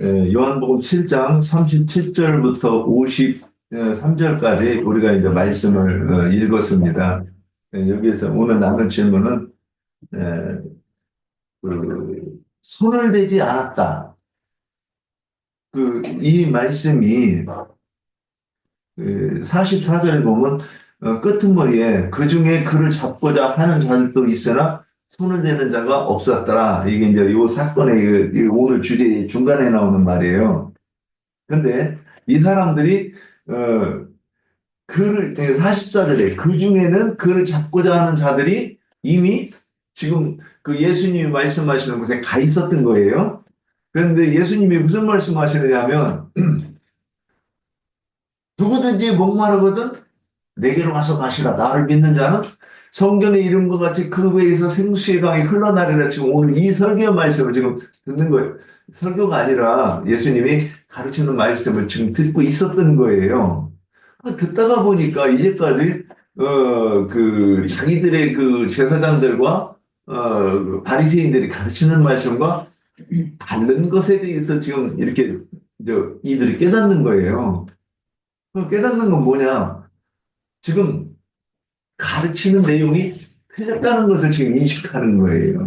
요한복음 7장 37절부터 53절까지 우리가 이제 말씀을 읽었습니다. 여기에서 오늘 나눌 질문은 에, 손을 대지 않았다. 이 말씀이 44절에 보면 끄트머리에 그 중에 그를 잡고자 하는 자들도 있으나 손을 대는 자가 없었더라. 이게 이제 이 사건의 오늘 주제 중간에 나오는 말이에요. 근데 이 사람들이 어, 그를 44절에 그 중에는 그를 잡고자 하는 자들이 이미 지금 그 예수님이 말씀하시는 곳에 가 있었던 거예요. 그런데 예수님이 무슨 말씀하시느냐면 누구든지 목마르거든 내게로 와서 마시라. 나를 믿는 자는 성경의 이름과 같이 그 배에서 생수의 강이 흘러나리라. 지금 오늘 이 설교 말씀을 지금 듣는 거예요. 설교가 아니라 예수님이 가르치는 말씀을 지금 듣고 있었던 거예요. 듣다가 보니까 이제까지 자기들의 그 제사장들과 바리새인들이 가르치는 말씀과 다른 것에 대해서 지금 이렇게 이들이 깨닫는 거예요. 그 깨닫는 건 뭐냐? 지금 가르치는 내용이 틀렸다는 것을 지금 인식하는 거예요.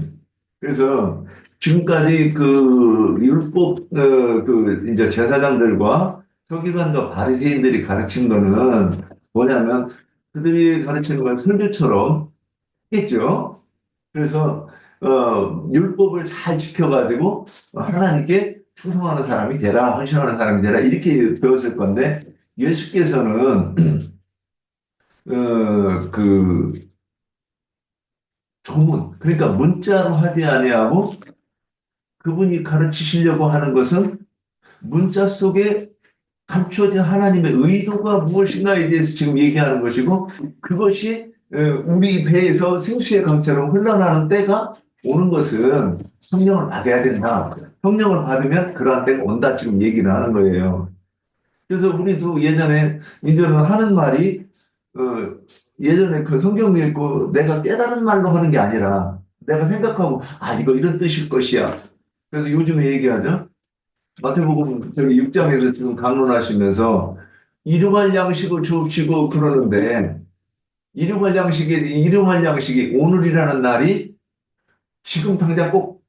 그래서 지금까지 그 율법 이제 제사장들과 서기관과 바리새인들이 가르친 거는 뭐냐면 그들이 가르치는 건 설교처럼 했죠. 그래서 율법을 잘 지켜가지고 하나님께 충성하는 사람이 되라, 헌신하는 사람이 되라 이렇게 배웠을 건데 예수께서는 그 조문 그러니까 문자로 하지 아니하고 그분이 가르치시려고 하는 것은 문자 속에 감추어진 하나님의 의도가 무엇인가에 대해서 지금 얘기하는 것이고 그것이 우리 배에서 생수의 강처럼 흘러나는 때가 오는 것은 성령을 받아야 된다. 성령을 받으면 그러한 때가 온다. 지금 얘기를 하는 거예요. 그래서 우리도 예전에 이제는 하는 말이 예전에 그 성경 읽고 내가 깨달은 말로 하는 게 아니라 내가 생각하고 이거 이런 뜻일 것이야. 그래서 요즘에 얘기하죠. 마태복음 저기 6장에서 지금 강론하시면서 일용할 양식을 주시고 그러는데 일용할 양식이 오늘이라는 날이 지금 당장 꼭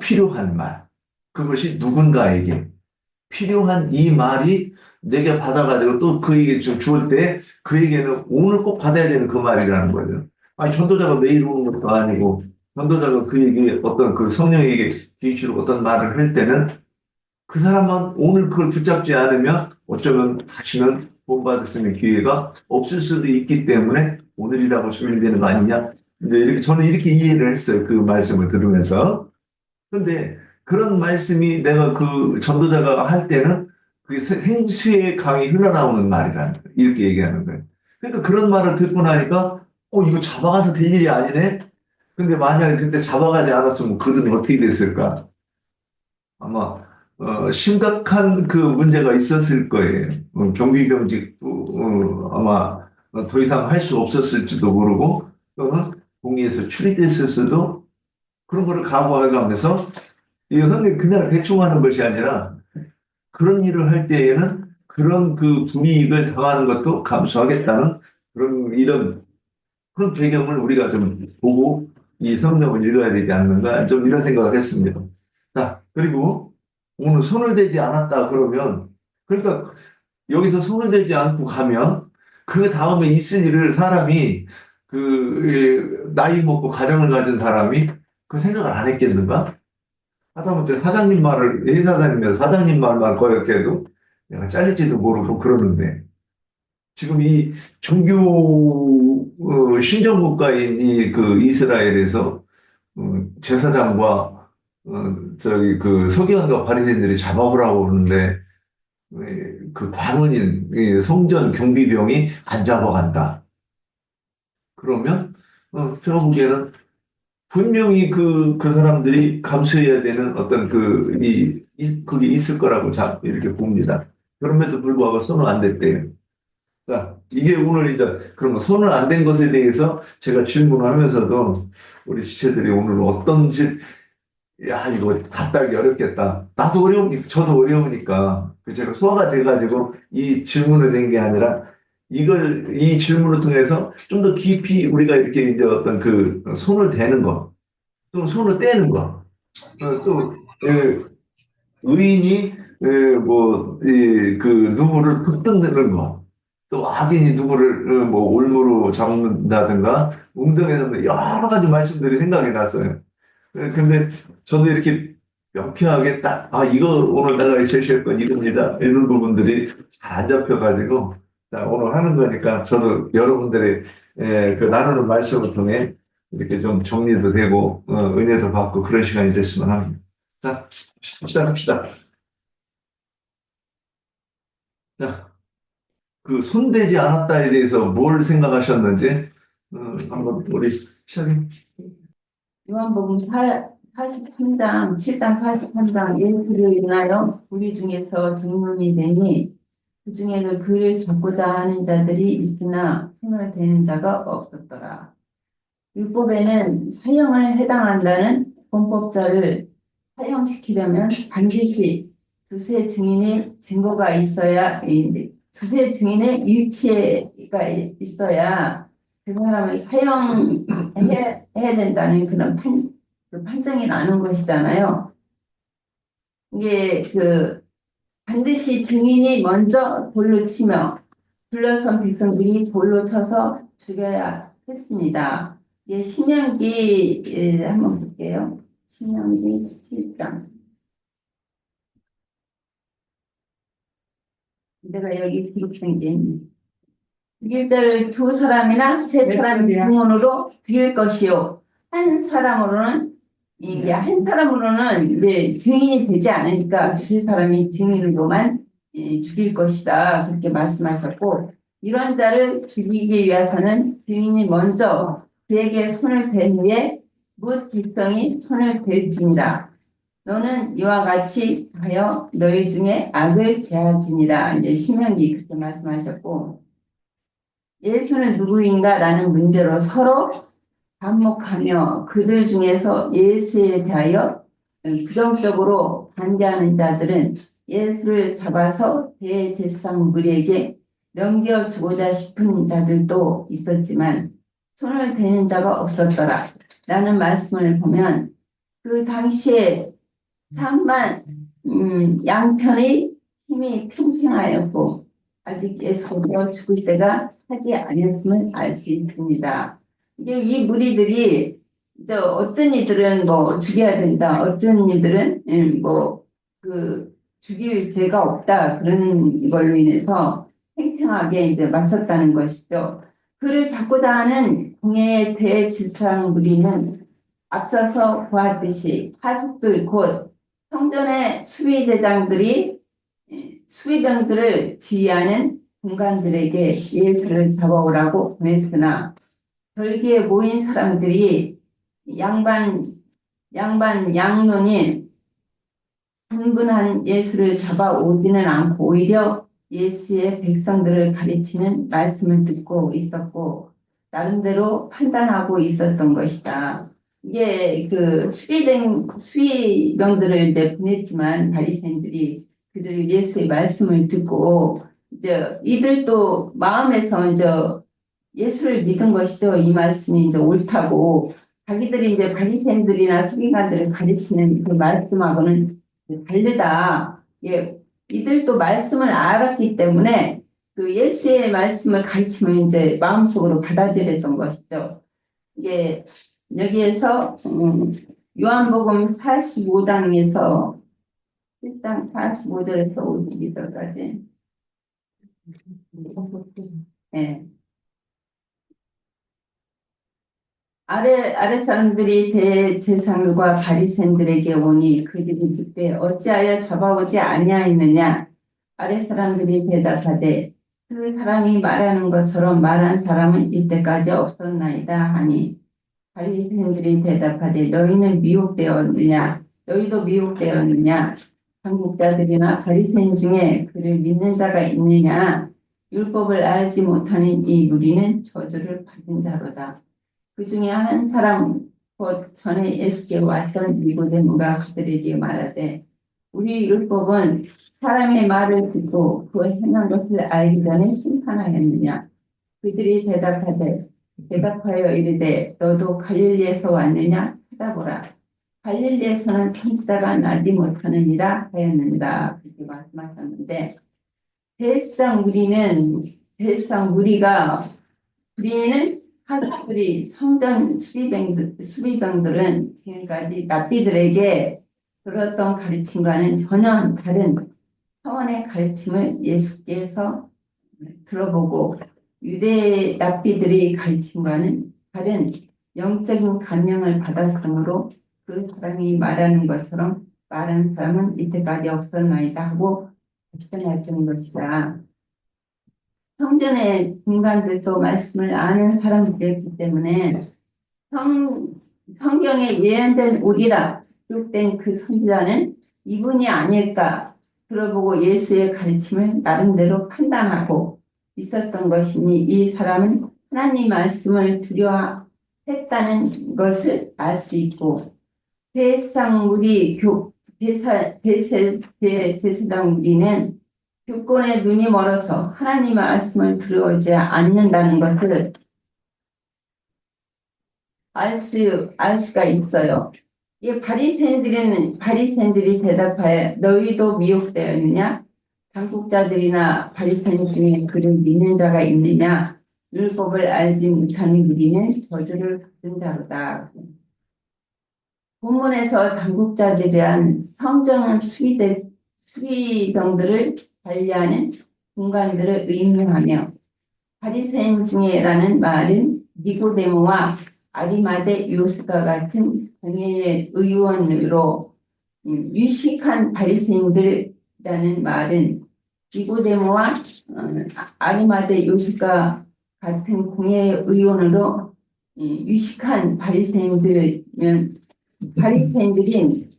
필요한 말. 그것이 누군가에게 필요한 이 말이 내게 받아가지고 또 그에게 주을 때 그에게는 오늘 꼭 받아야 되는 그 말이라는 거죠. 아니, 전도자가 매일 오는 것도 아니고 전도자가 그에게 어떤 그 성령에게 계시로 어떤 말을 할 때는 그 사람만 오늘 그걸 붙잡지 않으면 어쩌면 다시는 본받을 수 있는 기회가 없을 수도 있기 때문에 오늘이라고 소개되는 거 아니냐. 이제 이렇게 저는 이렇게 이해를 했어요. 그 말씀을 들으면서. 근데 그런 말씀이 내가 그 전도자가 할 때는 그 생수의 강이 흘러나오는 말이라는 거예요. 이렇게 얘기하는 거예요. 그러니까 그런 말을 듣고 나니까 이거 잡아가서 될 일이 아니네. 근데 만약에 그때 잡아가지 않았으면 그들은 어떻게 됐을까? 아마 심각한 그 문제가 있었을 거예요. 경비병직도 아마 더 이상 할 수 없었을지도 모르고 또는 공의에서 출입됐을 수도 그런 거를 각오해가면서 이 선생님 그냥 대충 하는 것이 아니라 그런 일을 할 때에는 그런 그 불이익을 당하는 것도 감수하겠다는 이런 그런 배경을 우리가 좀 보고 이 성경을 읽어야 되지 않는가 좀 이런 생각을 했습니다. 자, 그리고 오늘 손을 대지 않았다 그러면 그러니까 여기서 손을 대지 않고 가면 그 다음에 있을 일을 사람이 나이 먹고 가정을 가진 사람이 그 생각을 안 했겠는가? 하다못해 사장님 말을 회사다니면서 사장님 말만 거역해도 내가 잘릴지도 모르고 그러는데 지금 이 종교 신정국가인 이 그 이스라엘에서 제사장과 저기 그 서기관과 바리새인들이 잡아오라고 그러는데 그 관원인 성전 경비병이 안 잡아간다. 그러면 제가 보기에는 분명히 그 사람들이 감수해야 되는 어떤 그게 있을 거라고 이렇게 봅니다. 그럼에도 불구하고 손은 안 댔대요. 자, 이게 오늘 이제 그런 거 손을 안 댄 것에 대해서 제가 질문하면서도 우리 지체들이 오늘 어떤 야, 이거 답하기 어렵겠다. 나도 어려우니까, 저도 어려우니까. 제가 소화가 돼가지고 이 질문을 낸 게 아니라 이 질문을 통해서 좀 더 깊이 우리가 이렇게 이제 어떤 그 손을 대는 거, 또 손을 떼는 거, 또, 의인이, 누구를 붙든다는 거, 또 악인이 누구를 뭐 올무로 잡는다든가, 웅덩이에 잡는 여러 가지 말씀들이 생각이 났어요. 근데 저도 이렇게 명쾌하게 딱, 이거 오늘 내가 제시할 건 이겁니다. 이런 부분들이 잘 안 잡혀가지고, 자, 오늘 하는 거니까 저도 여러분들의 그 나누는 말씀을 통해 이렇게 좀 정리도 되고, 은혜도 받고 그런 시간이 됐으면 합니다. 자, 시작합시다. 자, 그 손대지 않았다에 대해서 뭘 생각하셨는지, 한번 우리 시작해. 요한복음 43장, 7장 43장 예수를 인하여 우리 중에서 증문이 되니 그 중에는 그를 잡고자 하는 자들이 있으나 손을 대는 자가 없었더라. 율법에는 사형을 해당한다는 범법자를 사형시키려면 반드시 두세 증인의 증거가 있어야, 두세 증인의 일치가 있어야 그 사람을 사형해야 된다는 그런 그 판정이 나는 것이잖아요. 이게 반드시 증인이 먼저 돌로 치며 불러선 백성들이 돌로 쳐서 죽여야 했습니다. 예, 신명기 한번 볼게요. 신명기 17장. 내가 여기 기록된 게 있네. 1절 두 사람이나 세 사람 중원으로 비울 것이요. 한 사람으로는 한 사람으로는 이제 증인이 되지 않으니까 두 사람이 증인으로만 죽일 것이다. 그렇게 말씀하셨고 이런 자를 죽이기 위해서는 증인이 먼저 그에게 손을 댄 후에 뭇 백성이 손을 댈지니라. 너는 이와 같이 하여 너희 중에 악을 제하지니라. 이제 신명기 그렇게 말씀하셨고 예수는 누구인가라는 문제로 서로 반목하며 그들 중에서 예수에 대하여 부정적으로 반대하는 자들은 예수를 잡아서 대제사장 무리에게 넘겨주고자 싶은 자들도 있었지만 손을 대는 자가 없었더라 라는 말씀을 보면 그 당시에 참만 양편의 힘이 팽팽하였고 아직 예수가 죽을 때가 차지 않았음을 알 수 있습니다. 이게 이 무리들이 어떤 이들은 뭐 죽여야 된다, 어떤 이들은 죽일 죄가 없다 그런 걸로 인해서 팽팽하게 이제 맞섰다는 것이죠. 그를 잡고자 하는 공예의 대제사장 무리는 앞서서 보았듯이 하속들 곧 성전의 수비대장들이 수비병들을 지휘하는 군관들에게 예수를 잡아오라고 보냈으나 별기에 모인 사람들이 양론이 분분한 예수를 잡아오지는 않고 오히려 예수의 백성들을 가르치는 말씀을 듣고 있었고 나름대로 판단하고 있었던 것이다. 이게 수비병들을 이제 보냈지만 바리새인들이 그들 예수의 말씀을 듣고 이들도 마음에서 예수를 믿은 것이죠. 이 말씀이 옳다고 자기들이 바리새인들이나 서기관들을 가르치는 그 말씀하고는 다르다. 예, 이들도 말씀을 알았기 때문에 그 예수의 말씀을 가르치면 마음속으로 받아들였던 것이죠. 이게 여기에서 요한복음 45장에서 1장 45절에서 52절까지 네. 아래 사람들이 대제사장과 바리새인들에게 오니 그들이 그때 어찌하여 잡아오지 아니하였느냐. 아래 사람들이 대답하되 그 사람이 말하는 것처럼 말한 사람은 이때까지 없었나이다 하니 바리새인들이 대답하되 너희도 미혹되었느냐. 당국자들이나 바리새인 중에 그를 믿는 자가 있느냐. 율법을 알지 못하는 이 무리는 저주를 받은 자로다. 그 중에 한 사람 곧 전에 예수께 왔던 니고데모가 그들에게 말하되 우리 율법은 사람의 말을 듣고 그 행한 것을 알기 전에 심판하였느냐. 그들이 대답하여 이르되 너도 갈릴리에서 왔느냐 하다보라. 갈릴리에서는 선지자가 나지 못하느니라 하였느니라. 그렇게 말씀하셨는데 우리는 하나들이 성전 수비병들은 지금까지 랍비들에게 들었던 가르침과는 전혀 다른 차원의 가르침을 예수께서 들어보고 유대 랍비들의 가르침과는 다른 영적인 감명을 받았으므로 그 사람이 말하는 것처럼 말한 사람은 이때까지 없었나이다 하고 답변했던 것이다. 성전의 중간들도 말씀을 아는 사람들이었기 때문에 성경에 예언된 오리라 기록된 그 선지자는 이분이 아닐까 들어보고 예수의 가르침을 나름대로 판단하고 있었던 것이니 이 사람은 하나님 말씀을 두려워했다는 것을 알 수 있고 대제사장 우리는 교권에 눈이 멀어서 하나님 말씀을 두려워하지 않는다는 것을 알 수가 있어요. 이 바리새인들이 대답하여 너희도 미혹되었느냐? 당국자들이나 바리새인 중에 그를 믿는 자가 있느냐? 율법을 알지 못하는 우리는 저주를 받은 자로다. 본문에서 당국자들이란 성전 수비병들을 관리하는 군관들을 의미하며 바리새인 중에라는 말은 니고데모와 아리마대 요셉과 같은 정예의 의원으로 유식한 바리새인들이라는 말은 니고데모와 아리마대 요셉과 같은 공예의 의원으로 유식한 바리새인들은 바리새인들인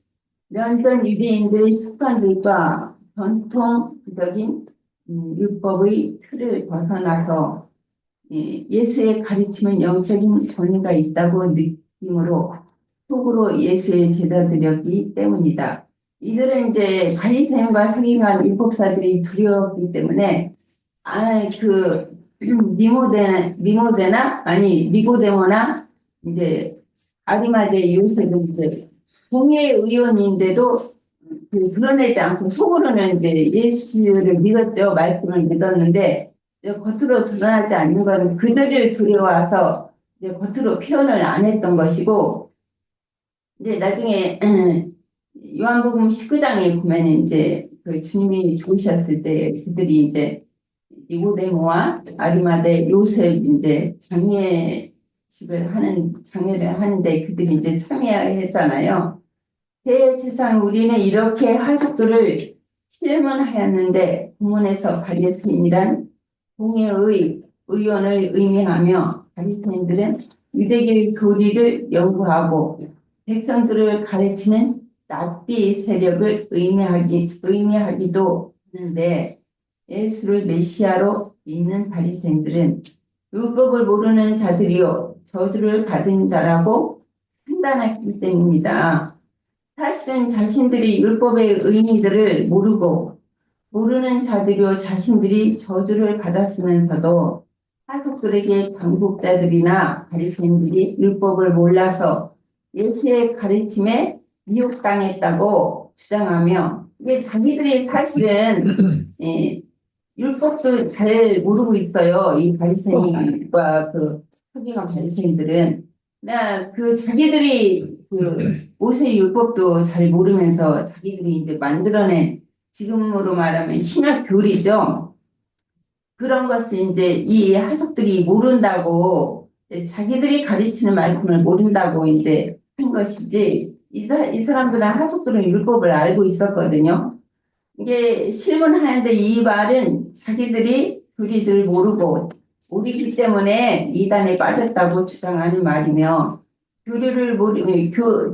면전 유대인들의 습관들과 전통적인 율법의 틀을 벗어나서 예수의 가르침은 영적인 권위가 있다고 느낌으로 속으로 예수의 제자들이었기 때문이다. 이들은 이제 바리새인과 상임한 율법사들이 두려웠기 때문에 니고데모나 이제 아리마대 요셉은 이제 공예 의원인데도 드러내지 않고 속으로는 이제 예수를 믿었죠. 말씀을 믿었는데 겉으로 드러나지 않는 것은 그들을 두려워서 이제 겉으로 표현을 안 했던 것이고 이제 나중에 요한복음 19장에 보면 이제 그 주님이 죽으셨을 때 그들이 이제 니고데모와 아리마대 요셉 이제 장례를 하는데 그들이 이제 참여했잖아요. 대제사장 우리는 이렇게 하숙들을 실문하였는데 본문에서 바리새인이란 공예의 의원을 의미하며 바리새인들은 유대교의 교리를 연구하고 백성들을 가르치는 랍비 세력을 의미하기도 하는데 예수를 메시아로 믿는 바리새인들은 율법을 모르는 자들이요 저주를 받은 자라고 판단했기 때문이다. 사실은 자신들이 율법의 의미들을 모르는 자들이요 자신들이 저주를 받았으면서도 하속들에게 당국자들이나 바리새인들이 율법을 몰라서 예수의 가르침에 미혹당했다고 주장하며 이게 자기들이 사실은 율법도 잘 모르고 있어요. 이 바리새인과 그 서기관 바리새인들은 그 자기들이 그 모세 율법도 잘 모르면서 자기들이 이제 만들어낸 지금으로 말하면 신학 교리죠. 그런 것을 이제 이 하석들이 모른다고 자기들이 가르치는 말씀을 모른다고 이제 한 것이지 이 사람들은 하석들은 율법을 알고 있었거든요. 이게 실문하는데 이 말은 자기들이 교리를 모르기 때문에 이단에 빠졌다고 주장하는 말이며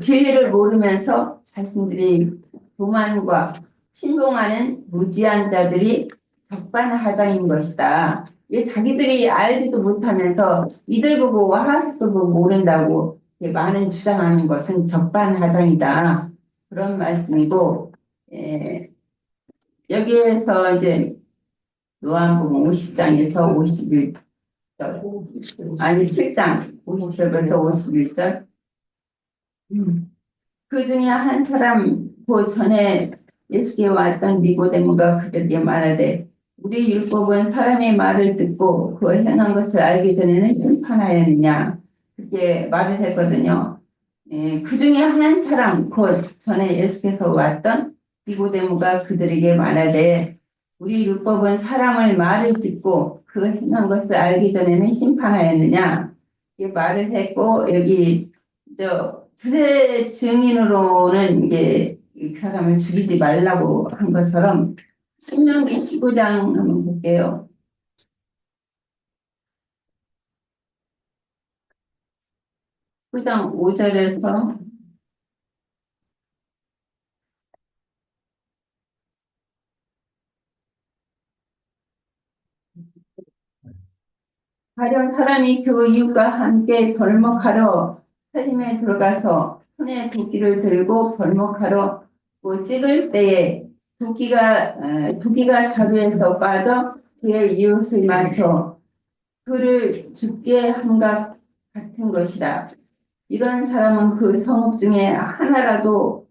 진리를 모르면서 자신들이 교만과 신봉하는 무지한 자들이 적반하장인 것이다. 이게 자기들이 알지도 못하면서 이들 보고 하나님도 보고 모른다고 많은 주장하는 것은 적반하장이다. 그런 말씀이고, 여기에서 이제 요한복음 50장에서 51절, 아니 7장 50절부터 51절, 그 중에 한 사람, 그 전에 예수께 왔던 니고데모가 그들에게 말하되, 우리 율법은 사람의 말을 듣고 그 행한 것을 알기 전에는 심판하였느냐, 그렇게 말을 했거든요. 그 중에 한 사람, 그 전에 예수께서 왔던 니고데모가 그들에게 말하되, 우리 율법은 사람의 말을 듣고 그 행한 것을 알기 전에는 심판하였느냐, 이렇게 말을 했고, 여기 두세 증인으로는 이게 이 사람을 죽이지 말라고 한 것처럼 신명기 15장 한번 볼게요. 구 장 5절에서 가령 사람이 그 이웃과 함께 벌목하러 살림에 들어가서 손에 도끼를 들고 벌목하러 찍을 때에 도끼가 자루에서 빠져 그의 이웃을 맞춰 그를 죽게 한것 같은 것이라. 이런 사람은 그 성읍 중에 하나로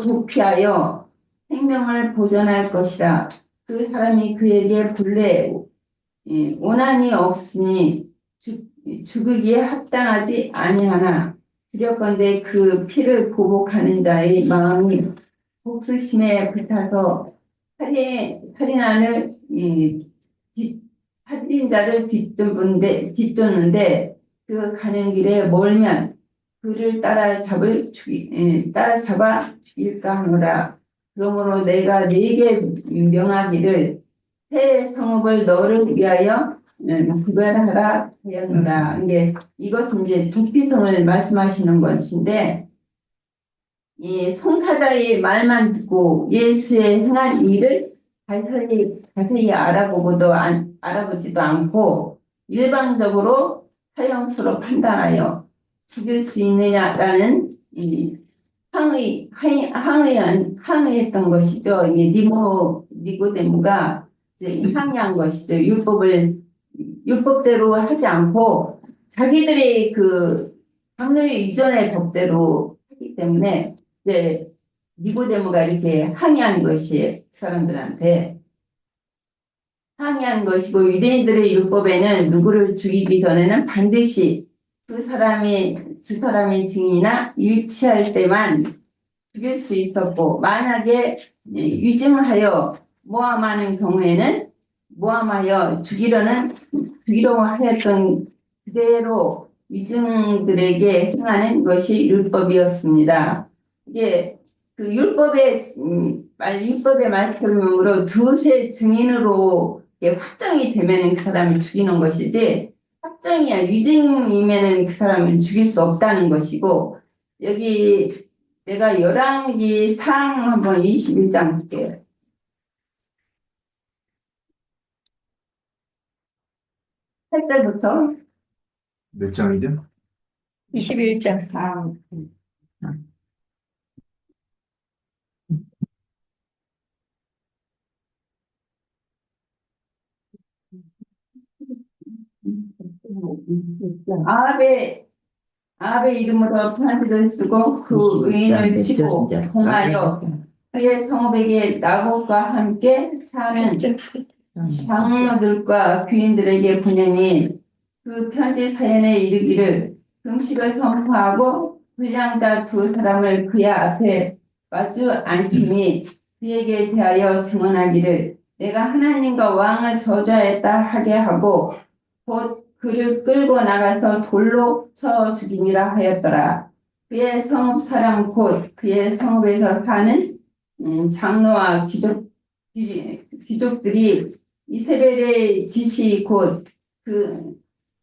도피하여 생명을 보존할 것이라. 그 사람이 그에게 본래 원한이 없으니 죽으기에 합당하지 아니하나, 두렵건대 그 피를 보복하는 자의 마음이 복수심에 불타서 살인하는 살인자를 뒤쫓는데 그 가는 길에 멀면 그를 따라잡아 죽일까 하노라. 그러므로 내가 네게 명하기를 새 성읍을 너를 위하여 구별하라 하였노라. 이것은 이제 도피성을 말씀하시는 것인데, 이 송사자의 말만 듣고 예수의 행한 일을 자세히 알아보지도 않고 일방적으로 사형수로 판단하여 죽일 수 있느냐라는 이 항의했던 것이죠. 이게 니고데모가 이제 항의한 것이죠. 율법대로 하지 않고 자기들이 그 당뇨 이전의 법대로 하기 때문에 이제 니고데모가 이렇게 항의한 것이 사람들한테 항의한 것이고, 유대인들의 율법에는 누구를 죽이기 전에는 반드시 두 사람이 증인이나 일치할 때만 죽일 수 있었고, 만약에 위증하여 모함하는 경우에는 모함하여 죽이려고 하였던 그대로 위증들에게 행하는 것이 율법이었습니다. 이게 그 율법의 말씀으로 두세 증인으로 확정이 되면 그 사람을 죽이는 것이지, 확정이야 위증이면은 그 사람을 죽일 수 없다는 것이고, 여기 내가 열왕기 상 한번 21장 볼게요. 8절부터 몇 장이죠? 21장. 아합의 이름으로 편지를 쓰고 그 의인을 치고 공하여 그의 성읍에게 나봇과 함께 사는 장로들과 귀인들에게 보내니, 그 편지 사연에 이르기를 금식을 선포하고 불량자 두 사람을 그의 앞에 마주 앉히니 그에게 대하여 증언하기를 내가 하나님과 왕을 저주하였다 하게 하고 곧 그를 끌고 나가서 돌로 쳐 죽이니라 하였더라. 그의 성읍 사람 곧 그의 성읍에서 사는 장로와 귀족들이 이세벨의 지시 곧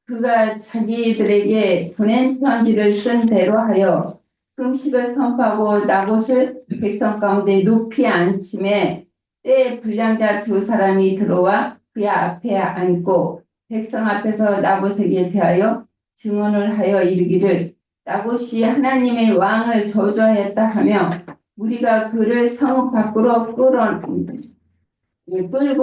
그가 자기들에게 보낸 편지를 쓴 대로 하여 금식을 선포하고 나봇을 백성 가운데 높이 앉힘에 때에 불량자 두 사람이 들어와 그의 앞에 앉고 백성 앞에서 나봇에게 대하여 증언을 하여 이르기를 나봇이 하나님의 왕을 저주하였다 하며 우리가 그를 성 밖으로 끌고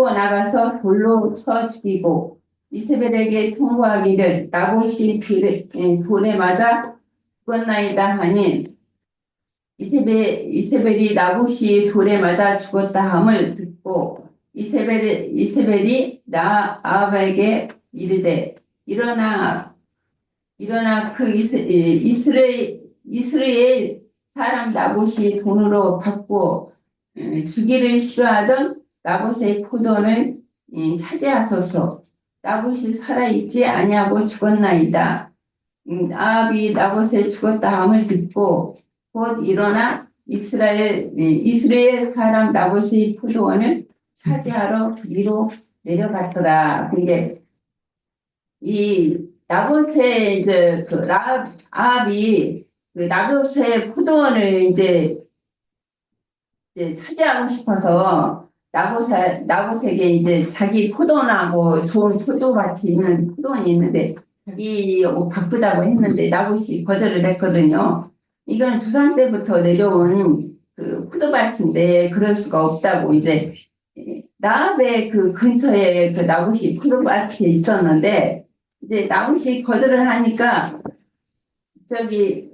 나가서 돌로 쳐 죽이고 이세벨에게 통보하기를 나봇이 돌에 맞아 죽었나이다 하니 이세벨이 나봇이 돌에 맞아 죽었다 함을 듣고 이세벨이 아합에게 이르되 일어나 그 이스라엘 사람 나봇이 돈으로 받고 주기를 싫어하던 나봇의 포도원을 차지하소서. 나봇이 살아있지 아니하고 죽었나이다. 아합이 나봇의 죽었다 함을 듣고 곧 일어나 이스라엘 사람 나봇의 포도원을 차지하러 그리로 내려갔더라. 그게 이 나봇의 이제 그 아합이 그 나봇의 포도원을 이제 차지하고 싶어서 나봇에게 이제 자기 포도원하고 좋은 포도밭이 있는 포도원이 있는데 자기하고 바꾸자고 했는데 나봇이 거절을 했거든요. 이건 조상 때부터 내려온 그 포도밭인데 그럴 수가 없다고 이제 나합의 그 근처에 그 나봇이 포도밭이 있었는데 이제 나봇이 거절을 하니까 저기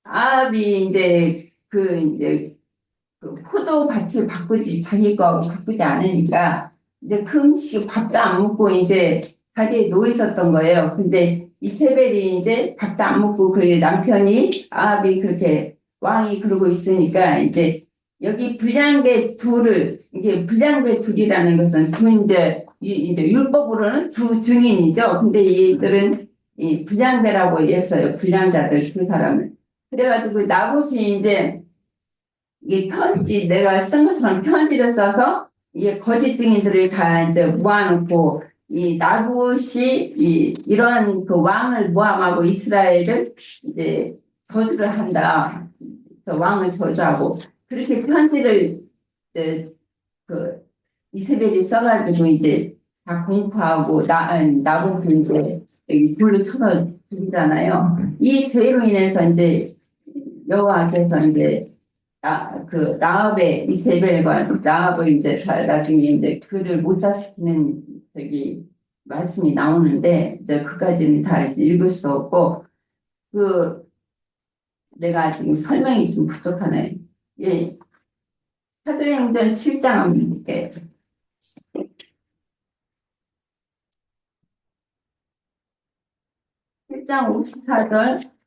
아합이 이제 그 포도밭을 자기 거 바꾸지 않으니까 이제 그 음식 밥도 안 먹고 이제 자리에 누워 있었던 거예요. 근데 이세벨이 이제 밥도 안 먹고 그 남편이 아합이 그렇게 왕이 그러고 있으니까 이제 여기 이게 불량배 둘이라는 것은 이제 율법으로는 두 증인이죠. 근데 이들은 이 불량배라고 했어요. 불량자들 두 사람을. 그래가지고 나봇이 이제 이 내가 쓴 것처럼 편지를 써서 이 거짓 증인들을 다 이제 모아놓고 이 나봇이 이런 그 왕을 모함하고 이스라엘을 이제 저주를 한다. 그래서 왕을 저주하고 그렇게 편지를 이제 그 이세벨이 써가지고 이제 다 공포하고 나봇이 이제 여기 돌로 쳐서 죽이잖아요. 이 죄로 인해서 이제 여호와께서 이제 나합의 이세벨과 나합을 이제 나중에 이제 그를 모자시키는 저기 말씀이 나오는데 이제 그까지는 다 이제 읽을 수 없고 내가 지금 설명이 좀 부족하네. 예, 사도행전 7장 한번 볼게요. 7장 54절.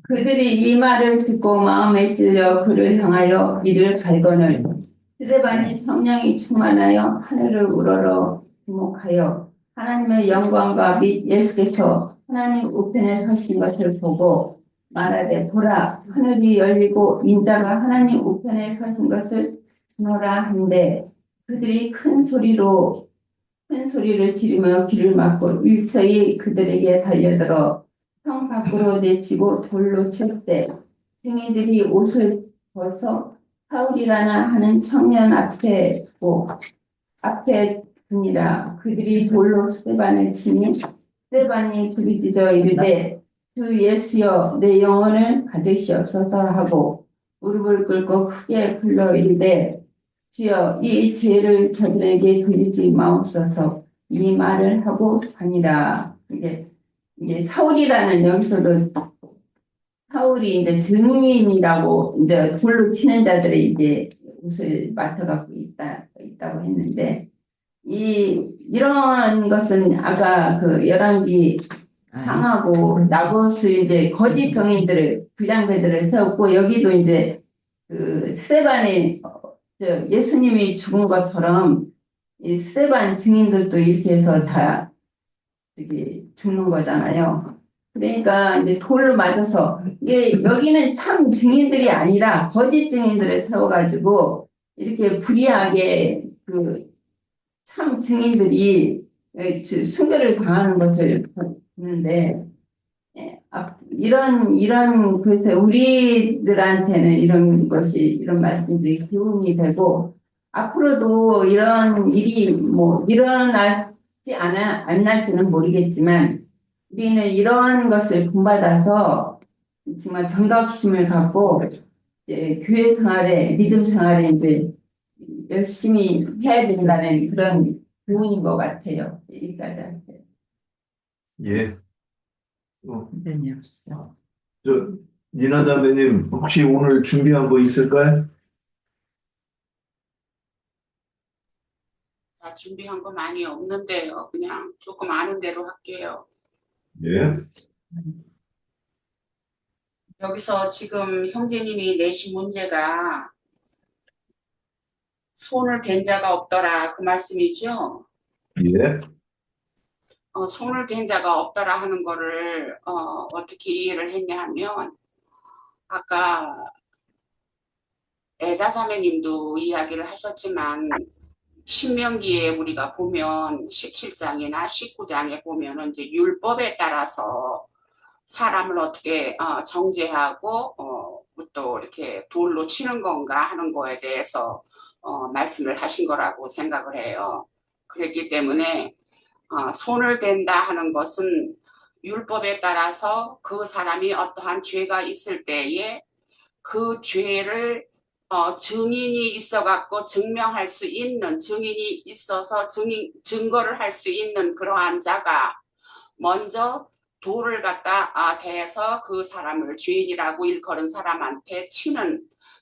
그들이 이 말을 듣고 마음에 찔려 그를 향하여 이를 갈거늘 스데반이 성령이 충만하여 하늘을 우러러 주목하여 하나님의 영광과 및 예수께서 하나님 우편에 서신 것을 보고 말하되 보라 하늘이 열리고 인자가 하나님 우편에 서신 것을 보노라 한데 그들이 큰 소리를 지르며 귀를 막고 일처리 그들에게 달려들어 성 밖으로 내치고 돌로 쳤대. 증인들이 옷을 벗어 사울이라나 하는 청년 앞에 두니라. 그들이 돌로 스데반을 치니 스데반이 부르짖어 이르되 주 예수여 내 영혼을 받으시옵소서 하고 무릎을 꿇고 크게 불러 이르되 주여 이 죄를 저들에게 돌리지 마옵소서. 이 말을 하고 자니라. 이게 사울이라는 여기서도 사울이 이제 증인이라고 이제 돌로 치는 자들의 이제 옷을 맡아갖고 있다고 했는데 이런 것은 아까 그 열왕기 상하고 나봇을 이제 거짓 정인들을 불량배들을 세웠고 여기도 이제 그 스데반의 예수님이 죽은 것처럼 이 스데반 증인들도 이렇게 해서 다 죽는 거잖아요. 그러니까 이제 돌을 맞아서 여기는 참 증인들이 아니라 거짓 증인들을 세워가지고 이렇게 불의하게 그 참 증인들이 순교를 당하는 것을 보는데 그래서 우리들한테는 이런 것이, 이런 말씀들이 교훈이 되고, 앞으로도 이런 일이 뭐 일어날지 안 날지는 모르겠지만, 우리는 이런 것을 본받아서 정말 경각심을 갖고, 이제 교회 생활에, 믿음 생활에 이제 열심히 해야 된다는 그런 교훈인 것 같아요. 여기까지 할게요. 예. 어, 네, 없어. 니나 자매님, 혹시 오늘 준비한 거 있을까요? 나 준비한 거 많이 없는데요. 그냥 조금 아는 대로 할게요. 예. 여기서 지금 형제님이 내신 문제가 손을 댄 자가 없더라 그 말씀이죠. 예. 손을 댄 자가 없더라 하는 거를 어떻게 이해를 했냐 하면 아까 애자자매님도 이야기를 하셨지만 신명기에 우리가 보면 17장이나 19장에 보면은 이제 율법에 따라서 사람을 어떻게 정죄하고 또 이렇게 돌로 치는 건가 하는 거에 대해서 말씀을 하신 거라고 생각을 해요. 그랬기 때문에 손을 댄다 하는 것은 율법에 따라서 그 사람이 어떠한 죄가 있을 때에 그 죄를 증인이 있어갖고 증명할 수 있는, 증인이 있어서 증거를 할 수 있는 그러한 자가 먼저 돌을 갖다 대서 그 사람을 죄인이라고 일컬은 사람한테 치는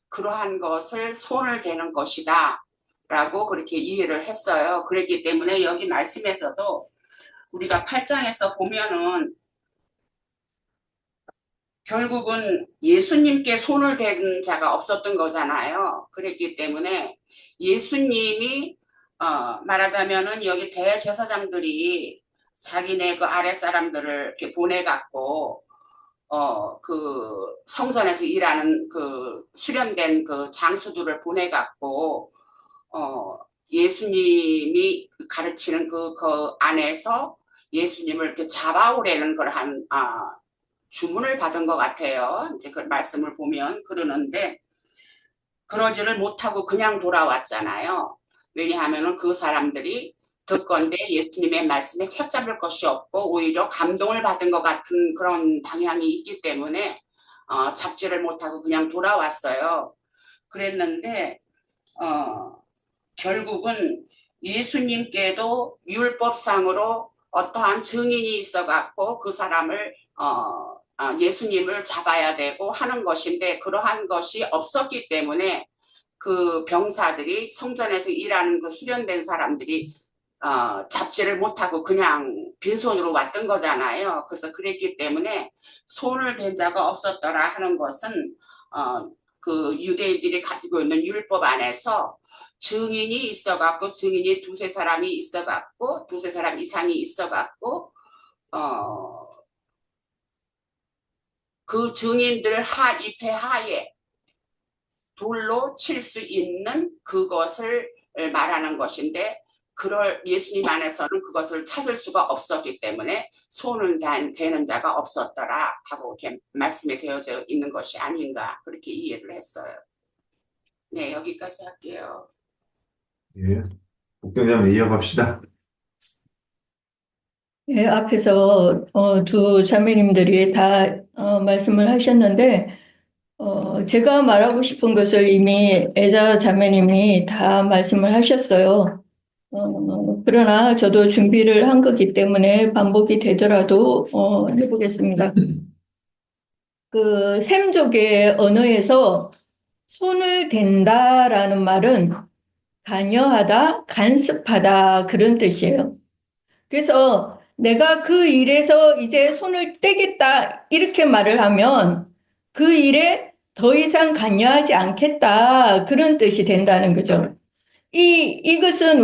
그러한 것을 손을 대는 것이다 라고 그렇게 이해를 했어요. 그렇기 때문에 여기 말씀에서도 우리가 8장에서 보면은 결국은 예수님께 손을 댄 자가 없었던 거잖아요. 그랬기 때문에 예수님이 말하자면은 여기 대제사장들이 자기네 그 아랫사람들을 이렇게 보내갖고 그 성전에서 일하는 그 수련된 그 장수들을 보내갖고 예수님이 가르치는 그 안에서 예수님을 이렇게 잡아오려는 그러한 주문을 받은 것 같아요. 이제 그 말씀을 보면 그러는데 그러지를 못하고 그냥 돌아왔잖아요. 왜냐하면 그 사람들이 듣건대 예수님의 말씀에 책잡을 것이 없고 오히려 감동을 받은 것 같은 그런 방향이 있기 때문에 잡지를 못하고 그냥 돌아왔어요. 그랬는데 결국은 예수님께도 율법상으로 어떠한 증인이 있어갖고 그 사람을 예수님을 잡아야 되고 하는 것인데 그러한 것이 없었기 때문에 그 병사들이 성전에서 일하는 그 수련된 사람들이 잡지를 못하고 그냥 빈손으로 왔던 거잖아요. 그래서 그랬기 때문에 손을 댄 자가 없었더라 하는 것은 그 유대인들이 가지고 있는 율법 안에서 증인이 있어갖고 증인이 두세 사람이 있어갖고 두세 사람 이상이 있어갖고 그 증인들 입회 하에 돌로 칠 수 있는 그것을 말하는 것인데 그럴 예수님 안에서는 그것을 찾을 수가 없었기 때문에 손을 대는 자가 없었더라 하고 이렇게 말씀에 되어져 있는 것이 아닌가 그렇게 이해를 했어요. 네, 여기까지 할게요. 예. 복경자매 이어갑시다. 예, 앞에서 두 자매님들이 다 말씀을 하셨는데 제가 말하고 싶은 것을 이미 애자 자매님이 다 말씀을 하셨어요. 그러나 저도 준비를 한 거기 때문에 반복이 되더라도 해보겠습니다. 그 셈족의 언어에서 손을 댄다라는 말은 관여하다, 간섭하다 그런 뜻이에요. 그래서 내가 그 일에서 이제 손을 떼겠다 이렇게 말을 하면 그 일에 더 이상 관여하지 않겠다 그런 뜻이 된다는 거죠. 이것은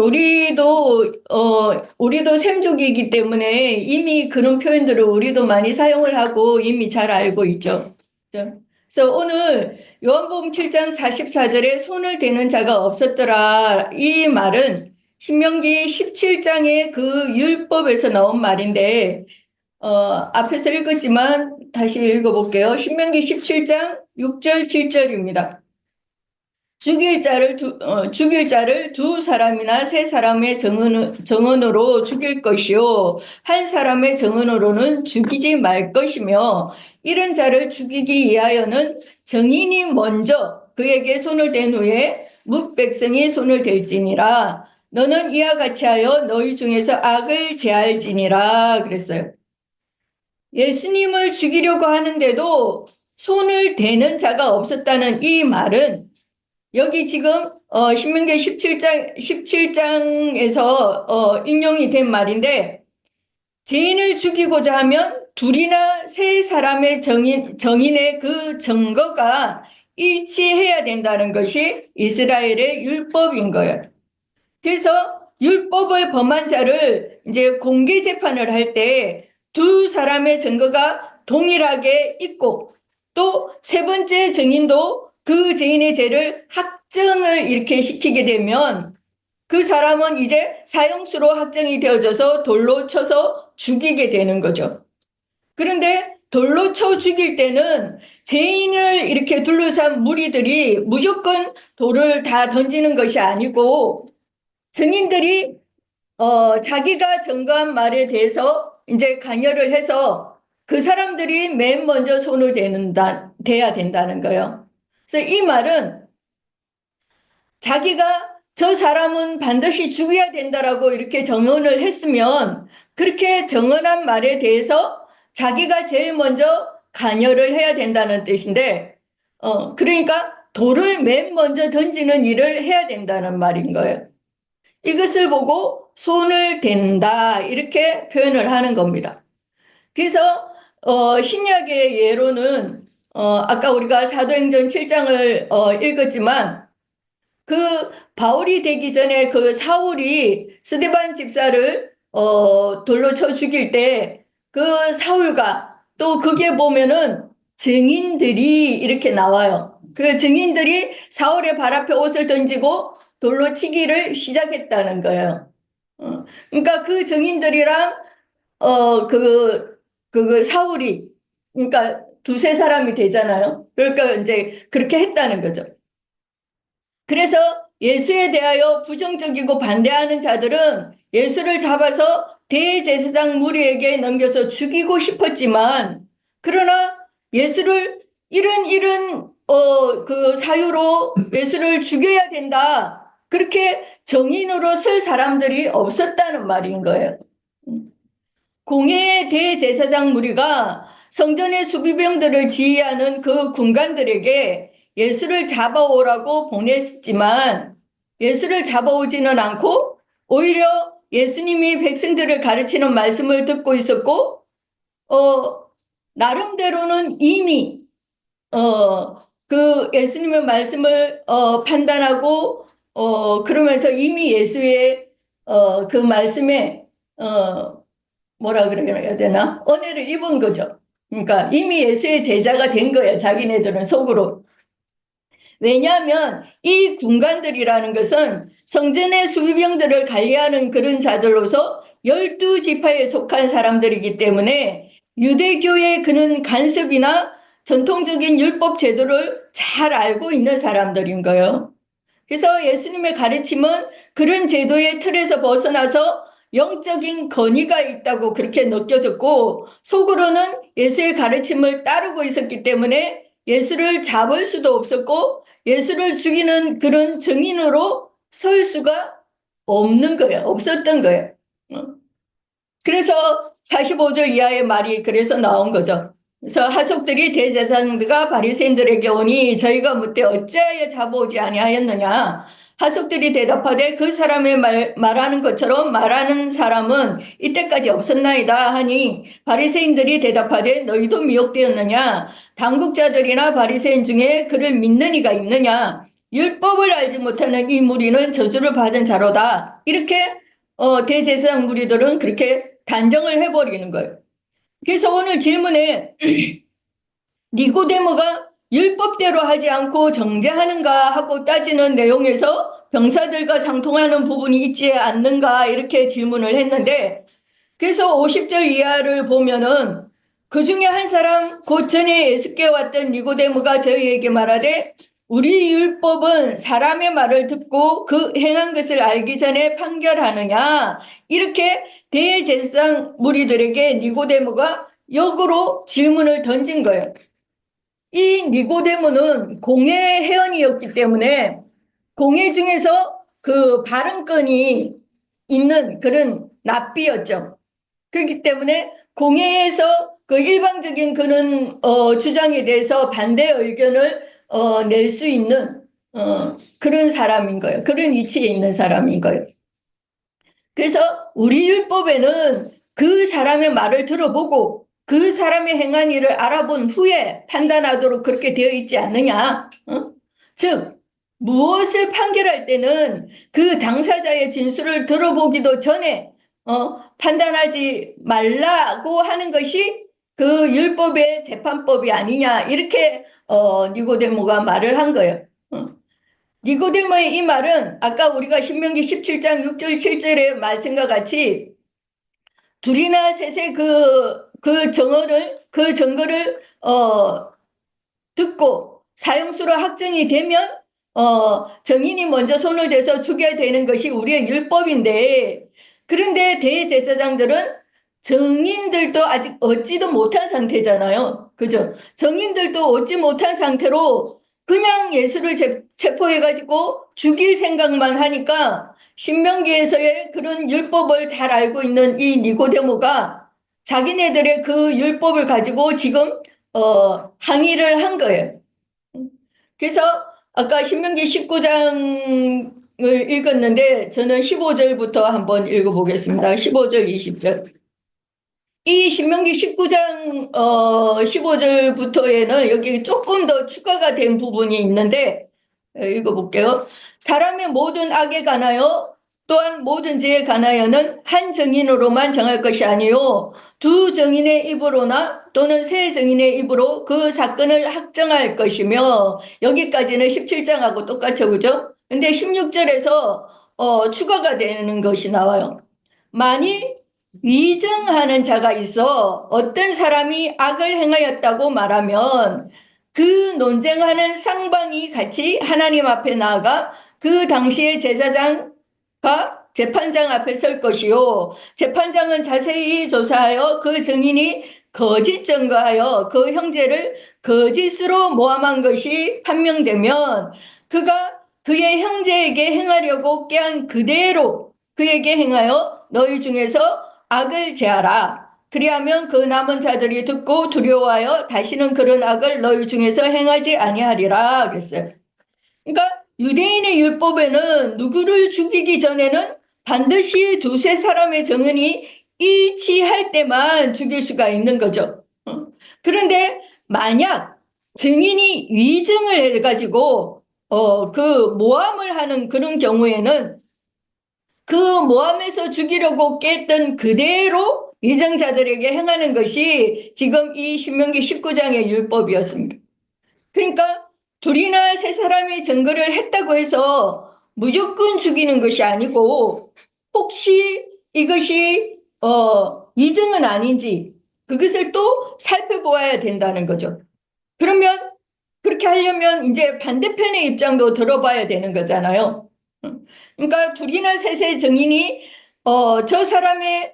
우리도 셈족이기 때문에 이미 그런 표현들을 우리도 많이 사용을 하고 이미 잘 알고 있죠. 그래서 오늘 요한복음 7장 44절에 손을 대는 자가 없었더라. 이 말은 신명기 17장의 그 율법에서 나온 말인데, 앞에서 읽었지만 다시 읽어볼게요. 신명기 17장 6절 7절입니다. 죽일 자를 두 사람이나 세 사람의 정언으로 죽일 것이요 한 사람의 정언으로는 죽이지 말 것이며 이런 자를 죽이기 위하여는 정인이 먼저 그에게 손을 댄 후에 뭇 백성이 손을 댈지니라. 너는 이와 같이 하여 너희 중에서 악을 제할지니라 그랬어요. 예수님을 죽이려고 하는데도 손을 대는 자가 없었다는 이 말은 여기 지금 신명기 17장에서 인용이 된 말인데 죄인을 죽이고자 하면 둘이나 세 사람의 정인의 그 증거가 일치해야 된다는 것이 이스라엘의 율법인 거예요. 그래서 율법을 범한 자를 이제 공개 재판을 할 때 두 사람의 증거가 동일하게 있고 또 세 번째 증인도 그 죄인의 죄를 확정을 이렇게 시키게 되면 그 사람은 이제 사형수로 확정이 되어져서 돌로 쳐서 죽이게 되는 거죠. 그런데 돌로 쳐 죽일 때는 죄인을 이렇게 둘러싼 무리들이 무조건 돌을 다 던지는 것이 아니고 증인들이 자기가 증거한 말에 대해서 이제 관여를 해서 그 사람들이 맨 먼저 손을 대야 된다는 거예요. 그래서 이 말은 자기가 저 사람은 반드시 죽여야 된다라고 이렇게 정언을 했으면 그렇게 정언한 말에 대해서 자기가 제일 먼저 관여를 해야 된다는 뜻인데, 그러니까 돌을 맨 먼저 던지는 일을 해야 된다는 말인 거예요. 이것을 보고 손을 댄다 이렇게 표현을 하는 겁니다. 그래서 신약의 예로는 아까 우리가 사도행전 7장을 읽었지만 그 바울이 되기 전에 그 사울이 스데반 집사를 돌로 쳐 죽일 때 그 사울과 또 거기에 보면은 증인들이 이렇게 나와요. 그 증인들이 사울의 발 앞에 옷을 던지고 돌로 치기를 시작했다는 거예요. 그러니까 그 증인들이랑 그 사울이 그러니까 두세 사람이 되잖아요. 그러니까 이제 그렇게 했다는 거죠. 그래서 예수에 대하여 부정적이고 반대하는 자들은 예수를 잡아서 대제사장 무리에게 넘겨서 죽이고 싶었지만 그러나 예수를 이런 그 사유로 예수를 죽여야 된다. 그렇게 정인으로 설 사람들이 없었다는 말인 거예요. 공회의 대제사장 무리가 성전의 수비병들을 지휘하는 그 군관들에게 예수를 잡아오라고 보냈지만 예수를 잡아오지는 않고 오히려 예수님이 백성들을 가르치는 말씀을 듣고 있었고 나름대로는 이미 그 예수님의 말씀을 판단하고 그러면서 이미 예수의 그 말씀에 뭐라 그래야 되나? 은혜를 입은 거죠. 그러니까 이미 예수의 제자가 된 거예요. 자기네들은 속으로. 왜냐하면 이 군관들이라는 것은 성전의 수비병들을 관리하는 그런 자들로서 12지파에 속한 사람들이기 때문에 유대교의 그런 간섭이나 전통적인 율법 제도를 잘 알고 있는 사람들인 거예요. 그래서 예수님의 가르침은 그런 제도의 틀에서 벗어나서 영적인 권위가 있다고 그렇게 느껴졌고 속으로는 예수의 가르침을 따르고 있었기 때문에 예수를 잡을 수도 없었고 예수를 죽이는 그런 증인으로 설 수가 없는 거예요. 없었던 거예요. 그래서 45절 이하의 말이 그래서 나온 거죠. 그래서 하속들이 대제사장들과 바리새인들에게 오니 저희가 묻되 어찌하여 잡아오지 아니하였느냐. 하속들이 대답하되 그 사람의 말하는 것처럼 말하는 사람은 이때까지 없었나이다 하니 바리새인들이 대답하되 너희도 미혹되었느냐. 당국자들이나 바리새인 중에 그를 믿는 이가 있느냐. 율법을 알지 못하는 이 무리는 저주를 받은 자로다. 이렇게 대제사장 무리들은 그렇게 단정을 해버리는 거예요. 그래서 오늘 질문에 니고데모가 율법대로 하지 않고 정죄하는가 하고 따지는 내용에서 병사들과 상통하는 부분이 있지 않는가 이렇게 질문을 했는데 그래서 50절 이하를 보면은 그 중에 한 사람 곧 전에 예수께 왔던 니고데모가 저희에게 말하되 우리 율법은 사람의 말을 듣고 그 행한 것을 알기 전에 판결하느냐 이렇게 대제사장 무리들에게 니고데모가 역으로 질문을 던진 거예요. 이 니고데모는 공회 회원이었기 때문에 공회 중에서 그 발언권이 있는 그런 납비였죠. 그렇기 때문에 공회에서 그 일방적인 그런 주장에 대해서 반대 의견을 낼 수 있는 그런 사람인 거예요. 그런 위치에 있는 사람인 거예요. 그래서 우리 율법에는 그 사람의 말을 들어보고 그 사람의 행한 일을 알아본 후에 판단하도록 그렇게 되어 있지 않느냐. 즉 무엇을 판결할 때는 그 당사자의 진술을 들어보기도 전에 판단하지 말라고 하는 것이 그 율법의 재판법이 아니냐 이렇게 니고데모가 말을 한 거예요. 니고데모의 이 말은 아까 우리가 신명기 17장 6절 7절의 말씀과 같이 둘이나 셋의 그 증거를 듣고 사형수로 확정이 되면 정인이 먼저 손을 대서 죽여야 되는 것이 우리의 율법인데 그런데 대제사장들은 정인들도 아직 얻지도 못한 상태잖아요. 그죠? 정인들도 얻지 못한 상태로 그냥 예수를 체포해가지고 죽일 생각만 하니까 신명기에서의 그런 율법을 잘 알고 있는 이 니고데모가 자기네들의 그 율법을 가지고 지금 항의를 한 거예요. 그래서 아까 신명기 19장을 읽었는데 저는 15절부터 한번 읽어보겠습니다. 15절, 20절. 이 신명기 19장 15절부터에는 여기 조금 더 추가가 된 부분이 있는데 읽어볼게요. 사람의 모든 악에 관하여 또한 모든 죄에 관하여는 한 증인으로만 정할 것이 아니요 두 증인의 입으로나 또는 세 증인의 입으로 그 사건을 확정할 것이며 여기까지는 17장하고 똑같죠. 그죠? 근데 16절에서 추가가 되는 것이 나와요. 만일 위증하는 자가 있어 어떤 사람이 악을 행하였다고 말하면 그 논쟁하는 쌍방이 같이 하나님 앞에 나아가 그 당시의 제사장과 재판장 앞에 설 것이요 재판장은 자세히 조사하여 그 증인이 거짓 증거하여 그 형제를 거짓으로 모함한 것이 판명되면 그가 그의 형제에게 행하려고 꾀한 그대로 그에게 행하여 너희 중에서 악을 제하라. 그리하면 그 남은 자들이 듣고 두려워하여 다시는 그런 악을 너희 중에서 행하지 아니하리라 그랬어요. 그러니까 유대인의 율법에는 누구를 죽이기 전에는 반드시 두세 사람의 증언이 일치할 때만 죽일 수가 있는 거죠. 그런데 만약 증인이 위증을 해가지고 그 모함을 하는 그런 경우에는 그 모함에서 죽이려고 깼던 그대로 위증자들에게 행하는 것이 지금 이 신명기 19장의 율법이었습니다. 그러니까 둘이나 세 사람이 증거를 했다고 해서 무조건 죽이는 것이 아니고 혹시 이것이 위증은 아닌지 그것을 또 살펴보아야 된다는 거죠. 그러면 그렇게 하려면 이제 반대편의 입장도 들어봐야 되는 거잖아요. 그러니까 둘이나 셋의 증인이 저 사람의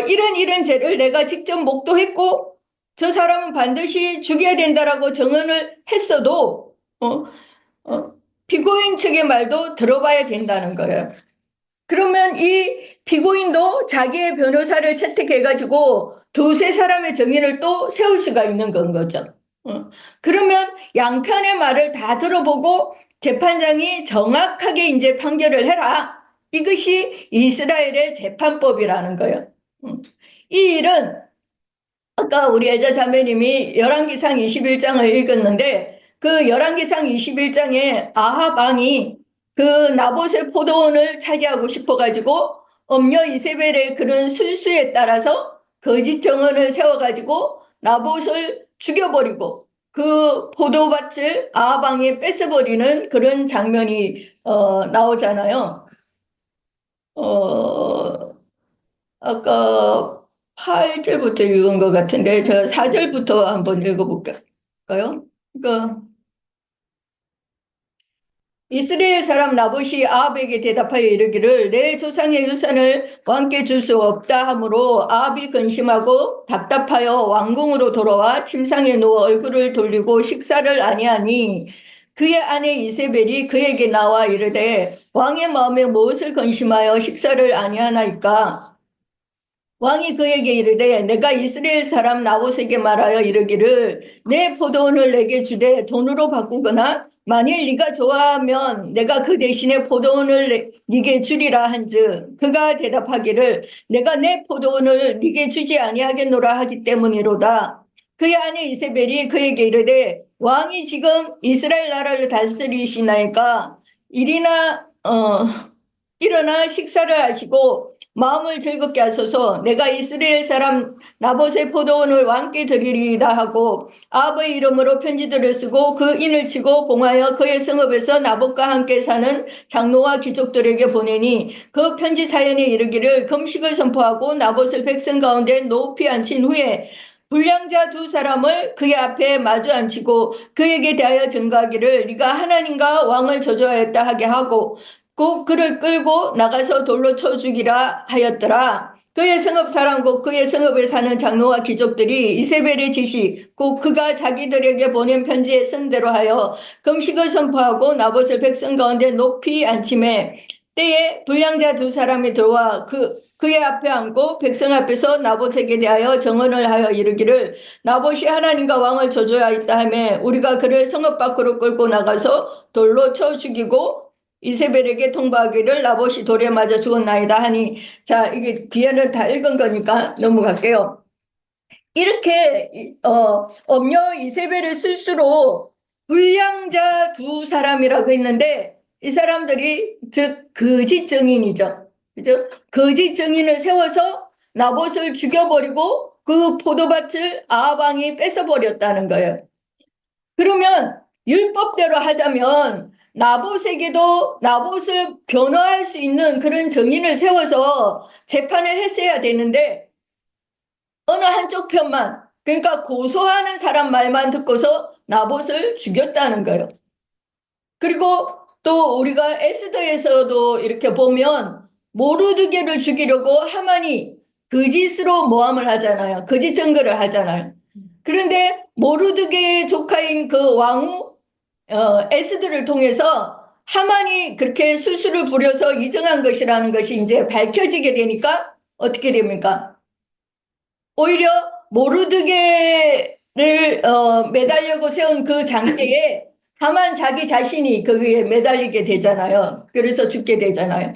이런 죄를 내가 직접 목도했고 저 사람은 반드시 죽여야 된다라고 증언을 했어도 피고인 측의 말도 들어봐야 된다는 거예요. 그러면 이 피고인도 자기의 변호사를 채택해가지고 두세 사람의 증인을 또 세울 수가 있는 건 거죠. 그러면 양편의 말을 다 들어보고 재판장이 정확하게 이제 판결을 해라. 이것이 이스라엘의 재판법이라는 거예요. 이 일은 아까 우리 애자 자매님이 열왕기상 21장을 읽었는데 그 열왕기상 21장에 아합 왕이 그 나봇의 포도원을 차지하고 싶어가지고 엄녀 이세벨의 그런 술수에 따라서 거짓 정언을 세워가지고 나봇을 죽여버리고 그 포도밭을 아합 왕이 뺏어버리는 그런 장면이 나오잖아요. 아까 8절부터 읽은 것 같은데, 저 4절부터 한번 읽어볼까요? 이스라엘 사람 나봇이 아합에게 대답하여 이르기를 내 조상의 유산을 왕께 줄 수 없다 하므로 아합이 근심하고 답답하여 왕궁으로 돌아와 침상에 누워 얼굴을 돌리고 식사를 아니하니 그의 아내 이세벨이 그에게 나와 이르되 왕의 마음에 무엇을 근심하여 식사를 아니하나이까? 왕이 그에게 이르되 내가 이스라엘 사람 나봇에게 말하여 이르기를 내 포도원을 내게 주되 돈으로 바꾸거나 만일 네가 좋아하면 내가 그 대신에 포도원을 네게 주리라 한즉 그가 대답하기를 내가 내 포도원을 네게 주지 아니하겠노라 하기 때문이로다. 그의 아내 이세벨이 그에게 이르되 왕이 지금 이스라엘 나라를 다스리시나이까 일어나 식사를 하시고 마음을 즐겁게 하소서. 내가 이스라엘 사람 나봇의 포도원을 왕께 드리리이다 하고 아합의 이름으로 편지들을 쓰고 그 인을 치고 봉하여 그의 성읍에서 나봇과 함께 사는 장로와 귀족들에게 보내니 그 편지 사연에 이르기를 금식을 선포하고 나봇을 백성 가운데 높이 앉힌 후에 불량자 두 사람을 그의 앞에 마주 앉히고 그에게 대하여 증거하기를 네가 하나님과 왕을 저주하였다 하게 하고 곧 그를 끌고 나가서 돌로 쳐 죽이라 하였더라. 그의 성읍 사람 곧 그의 성읍에 사는 장로와 귀족들이 이세벨의 지시 곧 그가 자기들에게 보낸 편지에 쓴 대로 하여 금식을 선포하고 나봇을 백성 가운데 높이 앉히매 때에 불량자 두 사람이 들어와 그의 앞에 앉고 백성 앞에서 나봇에게 대하여 정언을 하여 이르기를 나봇이 하나님과 왕을 저주하였다 하며 우리가 그를 성읍 밖으로 끌고 나가서 돌로 쳐 죽이고 이세벨에게 통보하기를 나봇이 돌에 맞아 죽었나이다 하니 자 이게 뒤에는 다 읽은 거니까 넘어갈게요. 이렇게 엄녀 이세벨의 실수로 불량자 두 사람이라고 했는데 이 사람들이 즉 거짓 증인이죠. 그죠? 거짓 증인을 세워서 나봇을 죽여버리고 그 포도밭을 아합 왕이 뺏어버렸다는 거예요. 그러면 율법대로 하자면 나봇에게도 나봇을 변호할 수 있는 그런 증인을 세워서 재판을 했어야 되는데 어느 한쪽 편만 그러니까 고소하는 사람 말만 듣고서 나봇을 죽였다는 거예요. 그리고 또 우리가 에스더에서도 이렇게 보면 모르드게를 죽이려고 하만이 거짓으로 모함을 하잖아요. 거짓 증거를 하잖아요. 그런데 모르드게의 조카인 그 왕후 에스더를 통해서 하만이 그렇게 술수를 부려서 이정한 것이라는 것이 이제 밝혀지게 되니까 어떻게 됩니까? 오히려 모르드게를 매달려고 세운 그 장대에 하만 자기 자신이 거기에 매달리게 되잖아요. 그래서 죽게 되잖아요.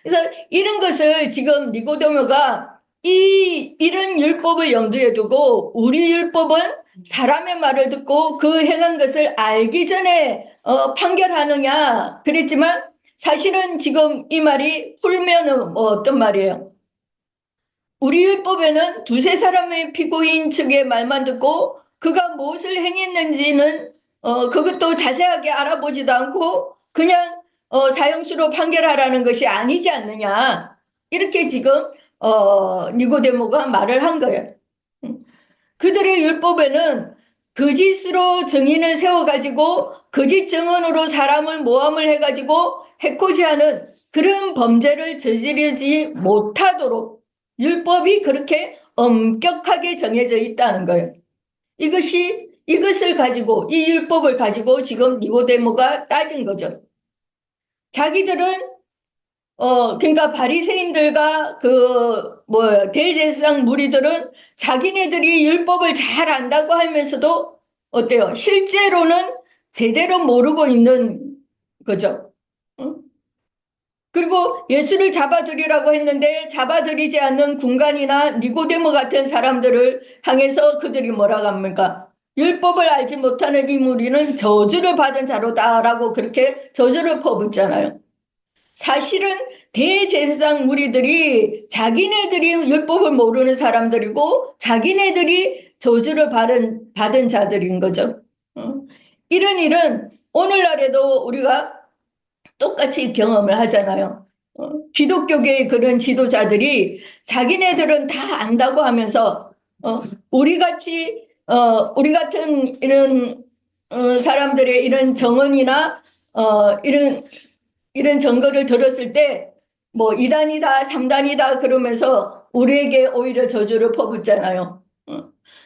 그래서 이런 것을 지금 니고데모가 이런 율법을 염두에 두고 우리 율법은 사람의 말을 듣고 그 행한 것을 알기 전에 판결하느냐 그랬지만 사실은 지금 이 말이 풀면은 어떤 말이에요? 우리 율법에는 두세 사람의 피고인 측의 말만 듣고 그가 무엇을 행했는지는 그것도 자세하게 알아보지도 않고 그냥 사형수로 판결하라는 것이 아니지 않느냐 이렇게 지금 니고데모가 말을 한 거예요. 그들의 율법에는 거짓으로 증인을 세워가지고 거짓 증언으로 사람을 모함을 해가지고 해코지하는 그런 범죄를 저지르지 못하도록 율법이 그렇게 엄격하게 정해져 있다는 거예요. 이것을 가지고 이 율법을 가지고 지금 니고데모가 따진 거죠. 자기들은 그러니까 바리새인들과 대제사장 무리들은 자기네들이 율법을 잘 안다고 하면서도 어때요? 실제로는 제대로 모르고 있는 거죠. 그리고 예수를 잡아들이라고 했는데 잡아들이지 않는 군관이나 니고데모 같은 사람들을 향해서 그들이 뭐라고 합니까? 율법을 알지 못하는 이 무리는 저주를 받은 자로다라고 그렇게 저주를 퍼붓잖아요. 사실은 대제사장 무리들이 자기네들이 율법을 모르는 사람들이고 자기네들이 저주를 받은 자들인 거죠. 이런 일은 오늘날에도 우리가 똑같이 경험을 하잖아요. 기독교계의 그런 지도자들이 자기네들은 다 안다고 하면서 우리 같은 이런 사람들의 이런 정언이나 이런 증거를 들었을 때 뭐 2단이다, 3단이다 그러면서 우리에게 오히려 저주를 퍼붓잖아요.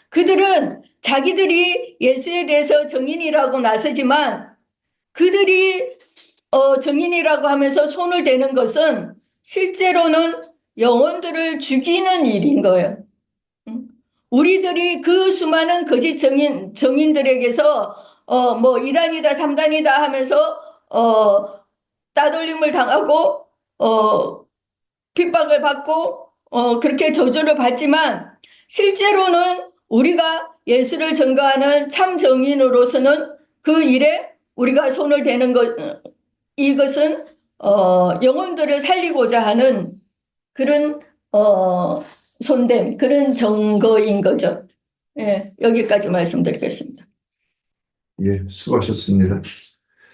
그들은 자기들이 예수에 대해서 증인이라고 나서지만 그들이 증인이라고 하면서 손을 대는 것은 실제로는 영혼들을 죽이는 일인 거예요. 우리들이 그 수많은 거짓 증인들에게서 뭐 2단이다, 3단이다 하면서 따돌림을 당하고 핍박을 받고 그렇게 저주를 받지만 실제로는 우리가 예수를 증거하는 참 증인으로서는 그 일에 우리가 손을 대는 이것은 영혼들을 살리고자 하는 그런 손댄 그런 증거인 거죠. 예, 여기까지 말씀드리겠습니다. 예, 수고하셨습니다.